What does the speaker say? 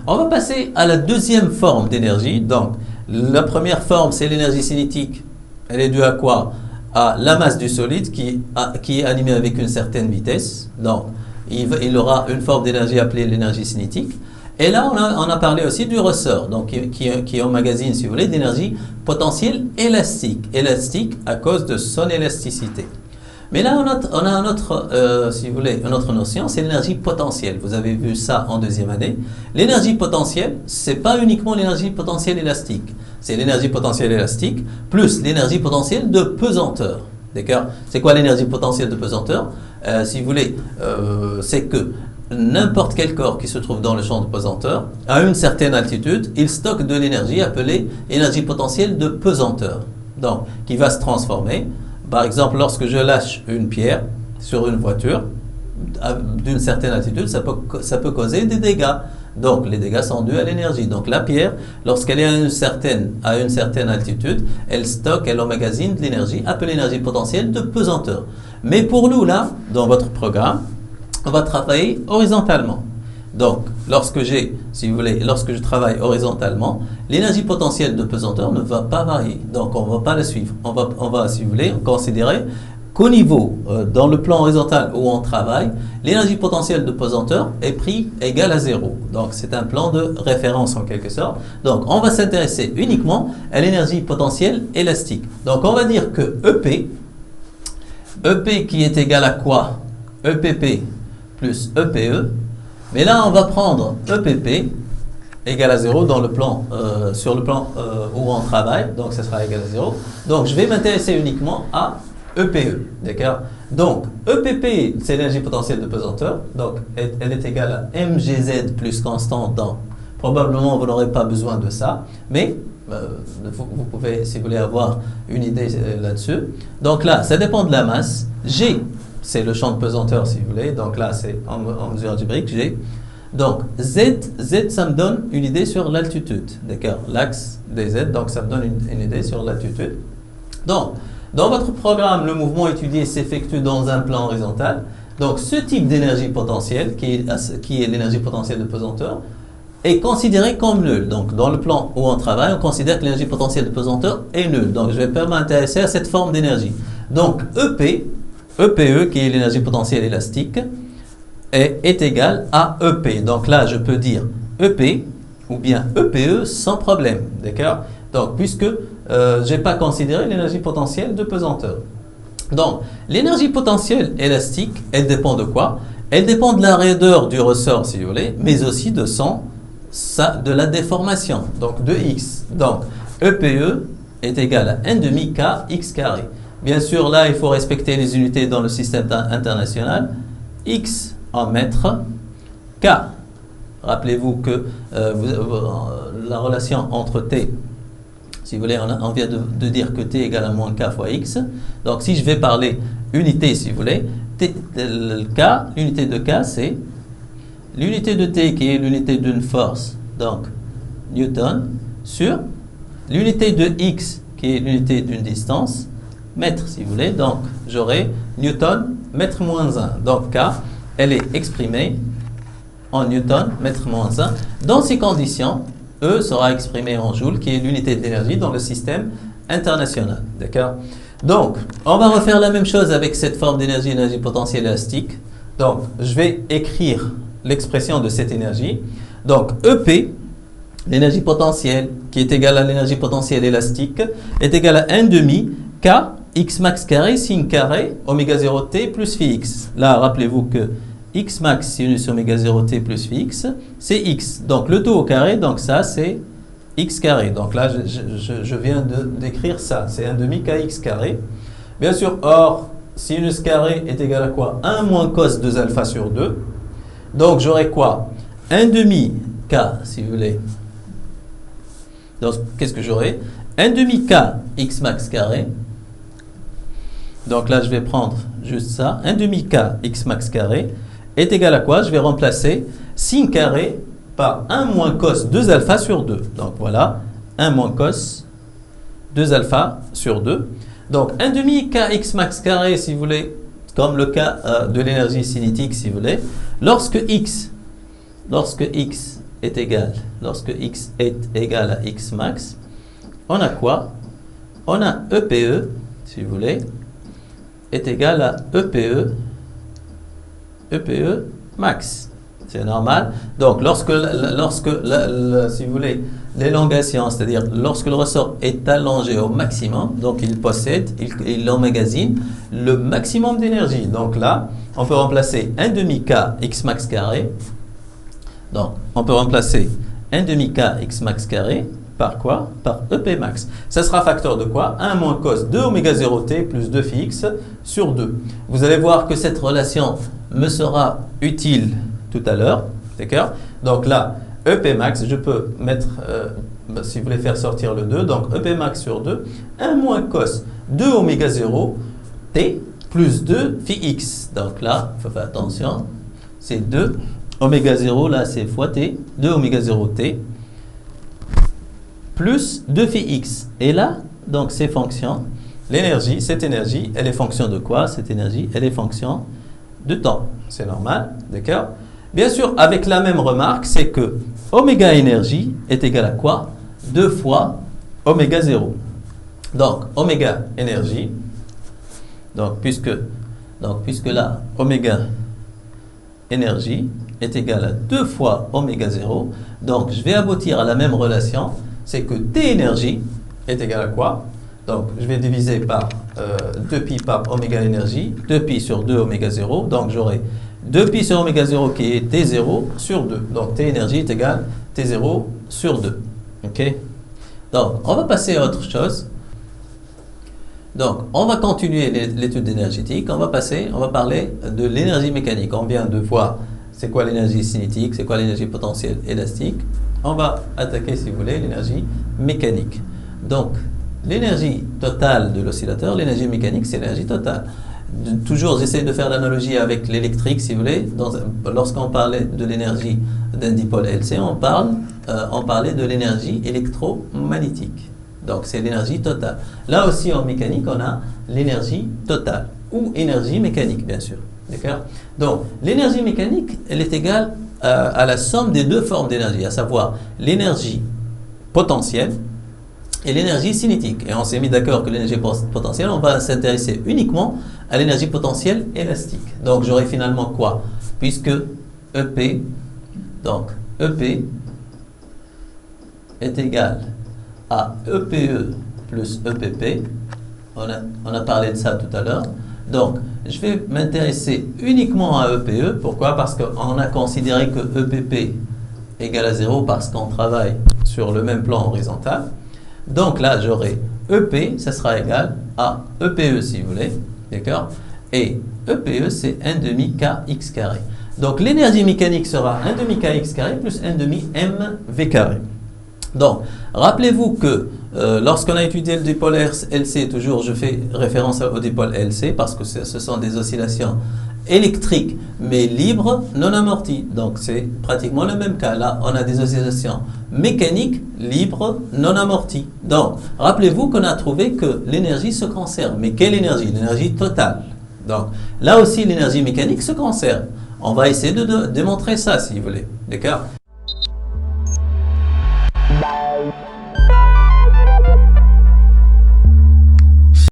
On va passer à la deuxième forme d'énergie. Donc, la première forme, c'est l'énergie cinétique. Elle est due à quoi? À la masse du solide qui est animée avec une certaine vitesse. Donc, il aura une forme d'énergie appelée l'énergie cinétique. Et là, on a parlé aussi du ressort, donc qui emmagasine, si vous voulez, d'énergie potentielle élastique. Élastique à cause de son élasticité. Mais là, on a un autre, si vous voulez, une autre notion, c'est l'énergie potentielle. Vous avez vu ça en deuxième année. L'énergie potentielle, c'est pas uniquement l'énergie potentielle élastique. C'est l'énergie potentielle élastique plus l'énergie potentielle de pesanteur. D'accord? C'est quoi l'énergie potentielle de pesanteur? Si vous voulez, c'est que n'importe quel corps qui se trouve dans le champ de pesanteur, à une certaine altitude, il stocke de l'énergie appelée énergie potentielle de pesanteur. Donc, qui va se transformer. Par exemple, lorsque je lâche une pierre sur une voiture, d'une certaine altitude, ça peut causer des dégâts. Donc, les dégâts sont dus à l'énergie. Donc, la pierre, lorsqu'elle est à une certaine altitude, elle stocke, elle emmagasine de l'énergie, appelée énergie potentielle de pesanteur. Mais pour nous, là, dans votre programme, on va travailler horizontalement. Donc, lorsque je travaille horizontalement, l'énergie potentielle de pesanteur ne va pas varier. Donc, on ne va pas la suivre. On va, si vous voulez, considérer qu'au niveau, dans le plan horizontal où on travaille, l'énergie potentielle de pesanteur est pris égale à 0. Donc, c'est un plan de référence en quelque sorte. Donc, on va s'intéresser uniquement à l'énergie potentielle élastique. Donc, on va dire que EP qui est égal à quoi? EPP plus EPE. Mais là, on va prendre EPP égale à 0 dans le plan, sur le plan où on travaille. Donc, ça sera égal à 0. Donc, je vais m'intéresser uniquement à EPE. D'accord? Donc, EPP, c'est l'énergie potentielle de pesanteur. Donc, elle est égale à mgz plus constante. Donc, probablement, vous n'aurez pas besoin de ça. Mais, vous pouvez, si vous voulez, avoir une idée là-dessus. Donc là, ça dépend de la masse. G, c'est le champ de pesanteur, si vous voulez. Donc là, c'est en mesure algébrique, G. Donc, Z, ça me donne une idée sur l'altitude. D'accord? L'axe des Z, donc ça me donne une idée sur l'altitude. Donc, dans votre programme, le mouvement étudié s'effectue dans un plan horizontal. Donc, ce type d'énergie potentielle, qui est l'énergie potentielle de pesanteur, est considéré comme nul. Donc, dans le plan où on travaille, on considère que l'énergie potentielle de pesanteur est nulle. Donc, je vais pas m'intéresser à cette forme d'énergie. Donc, EPE, qui est l'énergie potentielle élastique, est égal à EP. Donc là, je peux dire EP ou bien EPE sans problème. D'accord? Donc, puisque je n'ai pas considéré l'énergie potentielle de pesanteur. Donc, l'énergie potentielle élastique, elle dépend de quoi? Elle dépend de la raideur du ressort, si vous voulez, mais aussi de de la déformation, donc de x. Donc, EPE est égal à 1/2 k x carré. Bien sûr, là, il faut respecter les unités dans le système international. X en mètres, K. Rappelez-vous que la relation entre T, si vous voulez, on vient de dire que T égale à moins K fois X. Donc, si je vais parler unité, si vous voulez, l'unité de K, c'est l'unité de T qui est l'unité d'une force, donc Newton, sur l'unité de X qui est l'unité d'une distance, mètre, si vous voulez. Donc, j'aurai Newton, mètre moins 1. Donc, K, elle est exprimée en Newton, mètre moins 1. Dans ces conditions, E sera exprimé en joule, qui est l'unité d'énergie dans le système international. D'accord? Donc, on va refaire la même chose avec cette forme d'énergie, énergie potentielle élastique. Donc, je vais écrire l'expression de cette énergie. Donc, EP, l'énergie potentielle, qui est égale à l'énergie potentielle élastique, est égale à 1/2 K x max carré sin carré oméga 0 t plus phi x. Là, rappelez-vous que x max sinus oméga 0 t plus phi x, c'est x. Donc, le tout au carré, donc ça, c'est x carré. Donc là, je viens d'écrire ça. C'est 1/2 kx carré. Bien sûr, or, sinus carré est égal à quoi? 1 moins cos 2 alpha sur 2. Donc, j'aurai quoi? 1/2 k, si vous voulez. Donc, qu'est-ce que j'aurai? 1/2 k x max carré. Donc là, je vais prendre juste ça. 1/2 k x max carré est égal à quoi? Je vais remplacer sin carré par 1 moins cos 2 alpha sur 2. Donc voilà, 1 moins cos 2 alpha sur 2. Donc 1/2 k x max carré, si vous voulez, comme le cas de l'énergie cinétique, si vous voulez, lorsque x est égal, lorsque x est égal à x max, on a quoi? On a EPE, si vous voulez, est égal à EPE max. C'est normal. Donc, si vous voulez, l'élongation, c'est-à-dire lorsque le ressort est allongé au maximum, donc il possède, il emmagasine le maximum d'énergie. Donc là, on peut remplacer 1 demi K x max carré. Donc, on peut remplacer 1 demi K x max carré par quoi? Par EP max. Ça sera facteur de quoi? 1 moins cos 2 oméga 0 t plus 2 phi x sur 2. Vous allez voir que cette relation me sera utile tout à l'heure. D'accord? Donc là, EP max, je peux mettre, si vous voulez faire sortir le 2, donc EP max sur 2, 1 moins cos 2 oméga 0 t plus 2 phi x. Donc là, il faut faire attention, c'est 2 oméga 0, là c'est fois t, 2 oméga 0 t, plus 2 phi x. Et là, donc ces fonctions, l'énergie, cette énergie, elle est fonction de quoi? Cette énergie, elle est fonction de temps. C'est normal, d'accord? Bien sûr, avec la même remarque, c'est que oméga énergie est égal à quoi? 2 fois oméga 0. Donc, oméga énergie, donc puisque là, oméga énergie est égal à 2 fois oméga 0, donc je vais aboutir à la même relation, c'est que T énergie est égal à quoi? Donc, je vais diviser par 2pi par oméga énergie, 2pi sur 2 oméga 0, donc j'aurai 2pi sur oméga 0 qui est T0 sur 2. Donc, T énergie est égal à T0 sur 2. OK? Donc, on va passer à autre chose. Donc, on va continuer l'étude énergétique. On va parler de l'énergie mécanique. On vient de voir c'est quoi l'énergie cinétique, c'est quoi l'énergie potentielle élastique. On va attaquer, si vous voulez, l'énergie mécanique. Donc, l'énergie totale de l'oscillateur, l'énergie mécanique, c'est l'énergie totale. Toujours, j'essaie de faire l'analogie avec l'électrique, si vous voulez. Lorsqu'on parlait de l'énergie d'un dipôle LC, on parlait de l'énergie électromagnétique. Donc, c'est l'énergie totale. Là aussi, en mécanique, on a l'énergie totale, ou énergie mécanique, bien sûr. D'accord? Donc, l'énergie mécanique, elle est égale à la somme des deux formes d'énergie, à savoir l'énergie potentielle et l'énergie cinétique. Et on s'est mis d'accord que l'énergie potentielle, on va s'intéresser uniquement à l'énergie potentielle élastique. Donc, j'aurai finalement quoi? Puisque EP, donc EP est égal à EPE plus EPP. On a parlé de ça tout à l'heure. Donc, je vais m'intéresser uniquement à EPE. Pourquoi? Parce qu'on a considéré que EPP égale à 0 parce qu'on travaille sur le même plan horizontal. Donc là, j'aurai EP, ça sera égal à EPE si vous voulez. D'accord? Et EPE, c'est 1 demi kx carré. Donc, l'énergie mécanique sera 1 demi kx carré plus 1 demi mv carré. Donc, rappelez-vous que lorsqu'on a étudié le dipôle LC, toujours je fais référence au dipôle LC parce que ce sont des oscillations électriques mais libres, non amorties. Donc, c'est pratiquement le même cas. Là, on a des oscillations mécaniques, libres, non amorties. Donc, rappelez-vous qu'on a trouvé que l'énergie se conserve. Mais quelle énergie? L'énergie totale. Donc, là aussi, l'énergie mécanique se conserve. On va essayer de démontrer ça, si vous voulez. D'accord?